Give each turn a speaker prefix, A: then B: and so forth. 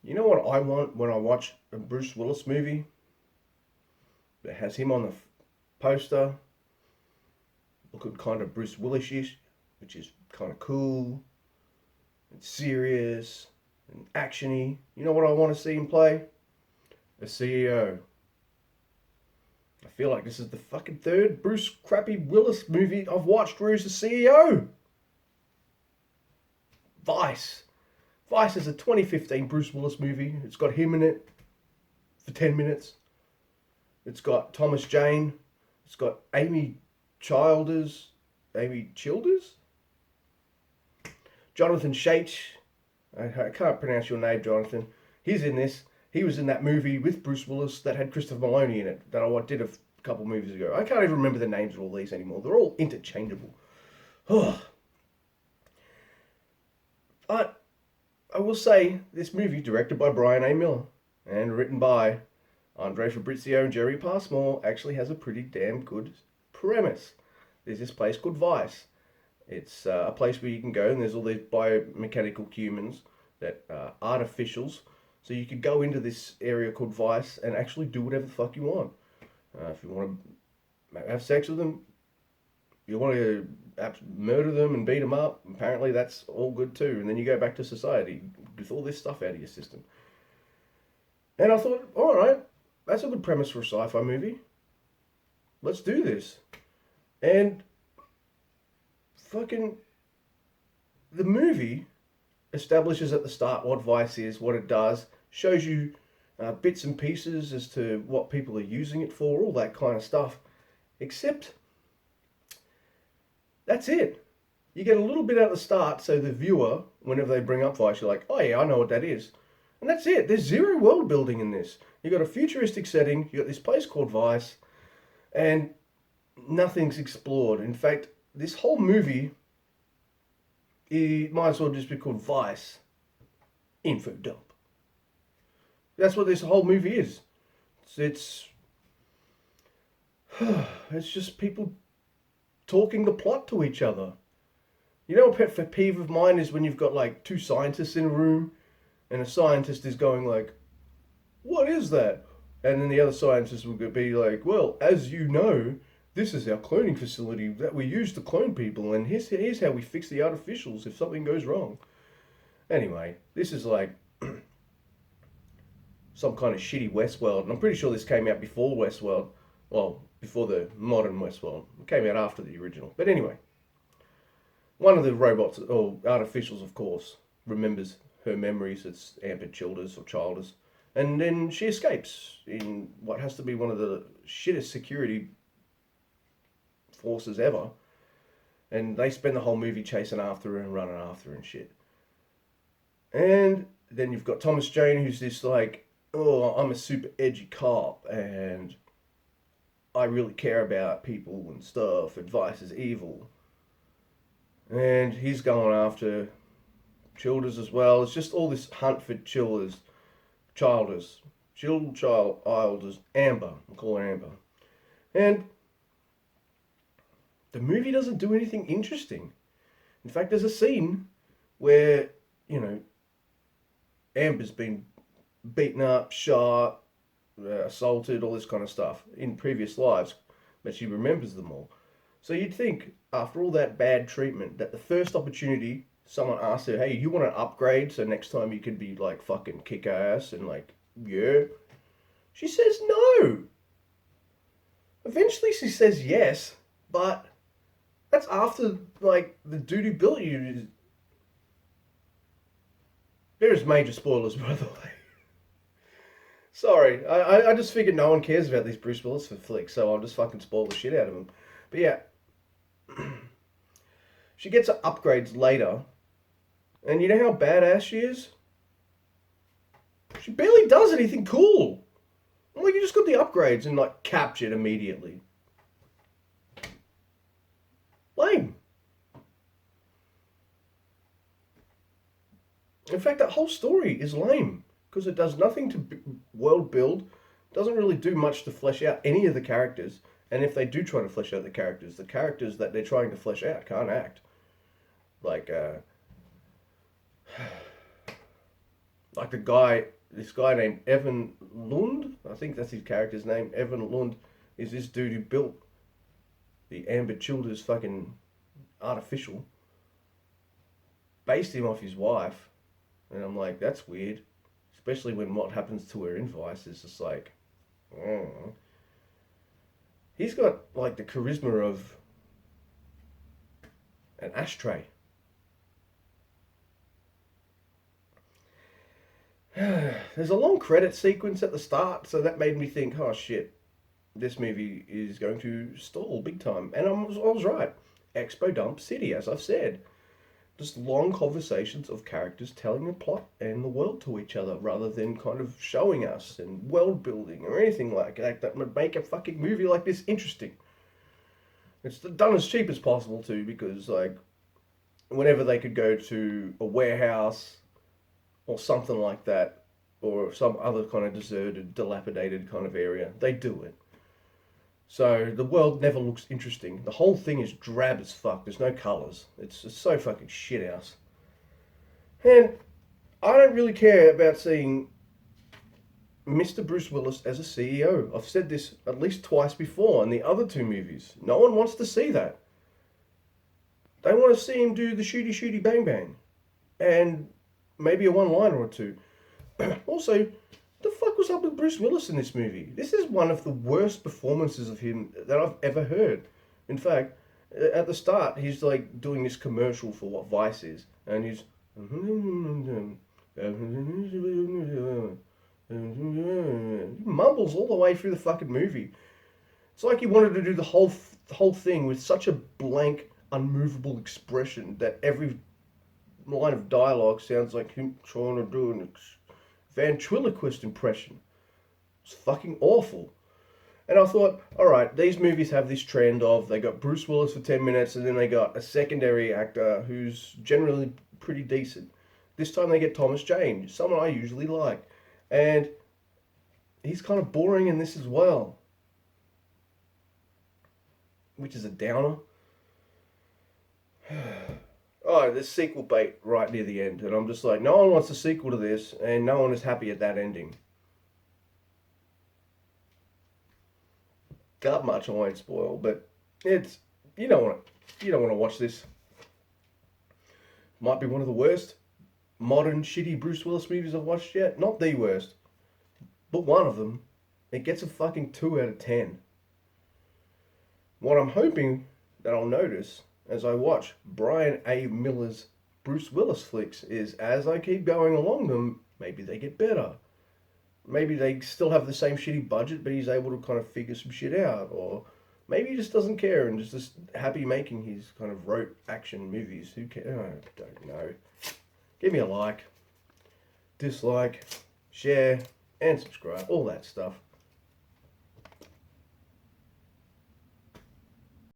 A: You know what I want when I watch a Bruce Willis movie that has him on the poster, looking kind of Bruce Willis-ish, which is kind of cool and serious and actiony. You know what I want to see him play? A CEO. I feel like this is the fucking third Bruce Crappy Willis movie I've watched where he's the CEO. Vice. Vice is a 2015 Bruce Willis movie. It's got him in it for 10 minutes. It's got Thomas Jane. It's got Amy Childers? Jonathan Shait. I can't pronounce your name, Jonathan. He's in this. He was in that movie with Bruce Willis that had Christopher Maloney in it that I did a couple movies ago. I can't even remember the names of all these anymore. They're all interchangeable. But I will say this movie, directed by Brian A. Miller and written by Andre Fabrizio and Jerry Passmore, actually has a pretty damn good premise. There's this place called Vice. It's a place where you can go and there's all these biomechanical humans that are artificials. So you could go into this area called Vice and actually do whatever the fuck you want. If you want to have sex with them, you want to murder them and beat them up, apparently that's all good too. And then you go back to society with all this stuff out of your system. And I thought, all right, that's a good premise for a sci-fi movie. Let's do this. And fucking the movie establishes at the start what Vice is, what it does, shows you bits and pieces as to what people are using it for, all that kind of stuff. Except that's it. You get a little bit at the start, so the viewer, whenever they bring up Vice, you're like, oh yeah, I know what that is. And that's it. There's zero world building in this. You got a futuristic setting, you got this place called Vice, and nothing's explored. In fact, this whole movie, it might as well just be called Vice Info Dump. That's what this whole movie is. It's it's just people talking the plot to each other. You know, a pet peeve of mine is when you've got like two scientists in a room, and a scientist is going like, "What is that?" And then the other scientist would be like, "Well, as you know, this is our cloning facility that we use to clone people, and here's how we fix the artificials if something goes wrong." Anyway, this is like some kind of shitty Westworld, and I'm pretty sure this came out before Westworld. Well, before the modern Westworld. It came out after the original. But anyway, one of the robots, or artificials, of course, remembers her memories. It's Amber Childers or Childers. And then she escapes in what has to be one of the shittest security forces ever. And they spend the whole movie chasing after her and running after her and shit. And then you've got Thomas Jane, who's this like, oh, I'm a super edgy cop and I really care about people and stuff. Advice is evil. And he's going after Childers as well. It's just all this hunt for Childers. Amber. I'll call her Amber. And the movie doesn't do anything interesting. In fact, there's a scene where, you know, Amber's been beaten up, shot, assaulted, all this kind of stuff in previous lives, but she remembers them all. So you'd think, after all that bad treatment, that the first opportunity someone asks her, hey, you want an upgrade so next time you can be like fucking kick ass and like, yeah. She says no. Eventually she says yes, but that's after like the dude who built you. There's major spoilers, by the way. Sorry, I just figured no one cares about these Bruce Willis flicks, so I'll just fucking spoil the shit out of them. But yeah, she gets her upgrades later, and you know how badass she is? She barely does anything cool. Like, you just got the upgrades and like captured immediately. Lame. In fact, that whole story is lame because it does nothing to world build, doesn't really do much to flesh out any of the characters. And if they do try to flesh out the characters that they're trying to flesh out can't act. Like like this guy named Evan Lund, I think that's his character's name. Evan Lund is this dude who built the Amber Childers fucking artificial, based him off his wife, and I'm like, that's weird, especially when what happens to her in Vice is just like, oh. He's got like the charisma of an ashtray. There's a long credit sequence at the start, so that made me think, oh shit, this movie is going to stall big time. And I was right. Expo Dump City, as I've said. Just long conversations of characters telling the plot and the world to each other rather than kind of showing us and world building or anything like that would make a fucking movie like this interesting. It's done as cheap as possible too, because like whenever they could go to a warehouse or something like that, or some other kind of deserted, dilapidated kind of area, they do it. So the world never looks interesting. The whole thing is drab as fuck. There's no colours. It's just so fucking shithouse. And I don't really care about seeing Mr. Bruce Willis as a CEO. I've said this at least twice before in the other two movies. No one wants to see that. They want to see him do the shooty shooty bang bang. And maybe a one-liner or two. Also, the fuck was up with Bruce Willis in this movie? This is one of the worst performances of him that I've ever heard. In fact, at the start, he's like doing this commercial for what Vice is, and he's he mumbles all the way through the fucking movie. It's like he wanted to do the whole thing with such a blank, unmovable expression that every line of dialogue sounds like him trying to do an ventriloquist impression. It's fucking awful. And I thought, alright, these movies have this trend of they got Bruce Willis for 10 minutes and then they got a secondary actor who's generally pretty decent. This time they get Thomas Jane, someone I usually like. And he's kind of boring in this as well. Which is a downer. Oh, there's sequel bait right near the end. And I'm just like, no one wants a sequel to this, and no one is happy at that ending. Got much I won't spoil, but it's you don't want to watch this. Might be one of the worst modern shitty Bruce Willis movies I've watched yet. Not the worst, but one of them. It gets a fucking 2 out of 10. What I'm hoping that I'll notice as I watch Brian A. Miller's Bruce Willis flicks is as I keep going along them, maybe they get better. Maybe they still have the same shitty budget, but he's able to kind of figure some shit out. Or maybe he just doesn't care and is just happy making his kind of rote action movies. Who cares? I don't know. Give me a like, dislike, share, and subscribe. All that stuff.